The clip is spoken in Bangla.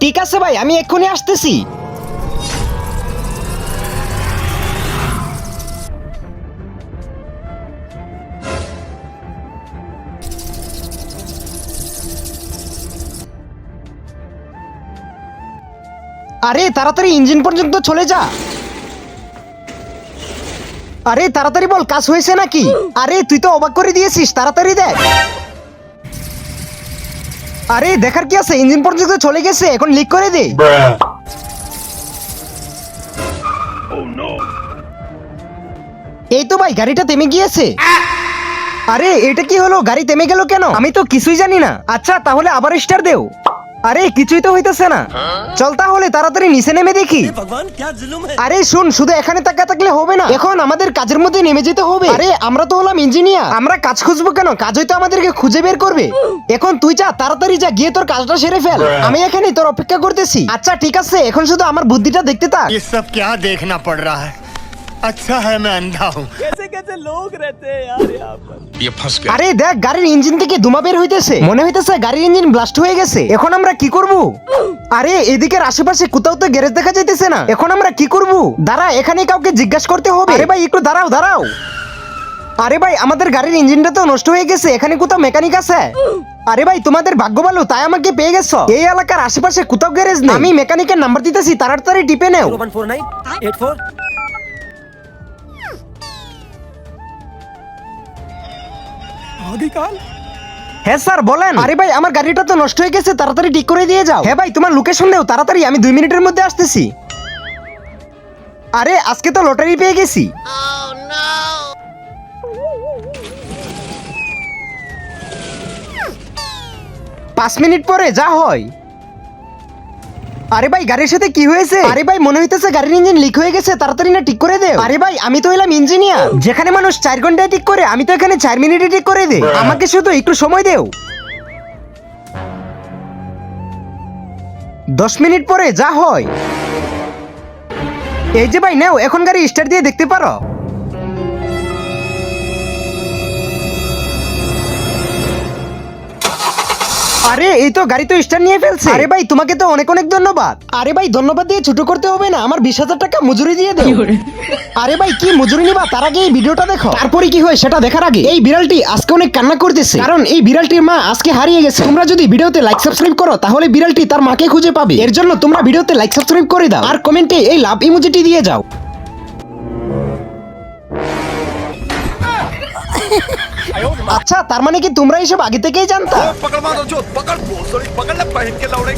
ঠিক আছে ভাই, আমি এক্ষুনি আসতেছি। আরে তাড়াতাড়ি ইঞ্জিন পর্যন্ত চলে যা। আরে তাড়াতাড়ি বল, কাজ হয়েছে নাকি? আরে তুই তো অবাক করে দিয়েছিস, তাড়াতাড়ি দেখ। আরে দেখার কি আছে, ইঞ্জিন পর্যন্ত চলে গেছে, এখন লিক করে দে। এই তো ভাই, গাড়িটা থেমে গিয়েছে। আরে এটা কি হলো, গাড়ি থেমে গেল কেন? আমি তো কিছুই জানি না। আচ্ছা তাহলে আবার স্টার্ট দেও। আরে কিছুই তো হইতেছে না। চল তাহলে তাড়াতাড়ি নিচে নেমে দেখি। আরে শুন, শুধু এখানে তাকা থাকলে হবে না, এখন আমাদের কাজের মধ্যে নেমে যেতে হবে। আরে আমরা তো হলাম ইঞ্জিনিয়ার, আমরা কাজ খুঁজবো কেন? কাজই তো আমাদেরকে খুঁজে বের করবে। এখন তুই যা, তাড়াতাড়ি যা, গিয়ে তোর কাজটা সেরে ফেল। আমি এখানে তোর অপেক্ষা করতেছি। আচ্ছা ঠিক আছে, এখন শুধু আমার বুদ্ধিটা দেখতে থাক। ये सब क्या देखना पड़ रहा है? अच्छा है मैं अंधा हूँ। कैसे कैसे लोग रहते हैं यार यहाँ पर। ये फंस गया। আরে দেখ, গাড়ির ইঞ্জিন থেকে ধোঁয়া বের হইতেছে, মনে হইতেছে গাড়ির ইঞ্জিন ব্লাস্ট হয়ে গেছে। এখন আমরা কি করব? আরে এদিকের আশেপাশে কোথাও তো গ্যারেজ দেখা যাইতেছে না, এখন আমরা কি করব? দাঁড়া, এখানে কাউকে জিজ্ঞাসা করতে হবে। আরে ভাই একটু দাঁড়াও দাঁড়াও। আরে ভাই, আমাদের গাড়ির ইঞ্জিনটা তো নষ্ট হয়ে গেছে, এখানে কোথাও মেকানিক আছে? আরে ভাই তোমাদের ভাগ্য ভালো, তাই আমাকে পেয়ে গেছো। এই এলাকার আশেপাশে কোথাও গ্যারেজ নেই। আমি মেকানিকের নাম্বার দিতেছি, তাড়াতাড়ি টিপে নেও। 14984। হ্যাঁ স্যার বলেন। আরে ভাই আমার গাড়িটা তো নষ্ট হয়ে গেছে, তাড়াতাড়ি ঠিক করে দিয়ে যাও। হ্যাঁ ভাই তোমার লোকেশন দাও তাড়াতাড়ি, আমি 2 মিনিটের মধ্যে আসতেছি। আরে আজকে তো লটারি পেয়ে গেছি। পাঁচ মিনিট পরে যা হয়। আরে ভাই গাড়ির সাথে কি হয়েছে? আরে ভাই মনে হইতেছে গাড়ির ইঞ্জিন লিক হয়ে গেছে, তাড়াতাড়ি না ঠিক করে দেও। আরে ভাই আমি তো হইলাম ইঞ্জিনিয়ার, যেখানে মানুষ 4 ঘন্টায় ঠিক করে, আমি তো এখানে 4 মিনিটে ঠিক করে দেই। আমাকে শুধু একটু সময় দেও। 10 মিনিট পরে যা হয়। এই যে ভাই নাও, এখন গাড়ি স্টার্ট দিয়ে দেখতে পারো। আরে এই তো গাড়ি তো স্টার্ট নিয়ে ফেলছে। আরে ভাই তোমাকে তো অনেক অনেক ধন্যবাদ। আরে ভাই ধন্যবাদ দিয়ে ছোট করতে হবে না, আমার 20,000 টাকা মজুরি দিয়ে দাও। আরে ভাই কি মজুরি নিবা, তার আগে এই ভিডিওটা দেখো, তারপরে কি হয় সেটা দেখার আগে। এই বিড়ালটি আজকে অনেক কান্না করতেছে, কারণ এই বিড়ালটির মা আজকে হারিয়ে গেছে। তোমরা যদি ভিডিওতে লাইক সাবস্ক্রাইব করো, তাহলে বিড়ালটি তার মাকে খুঁজে পাবে। এর জন্য তোমরা ভিডিওতে লাইক সাবস্ক্রাইব করে দাও, আর কমেন্টে এই লাভ ইমোজিটি দিয়ে যাও। আচ্ছা তার মানে কি তোমরা এসব আগে থেকেই জানতা? पकड़ मारो जो पकड़ पकड़ ले पहन के लौड़े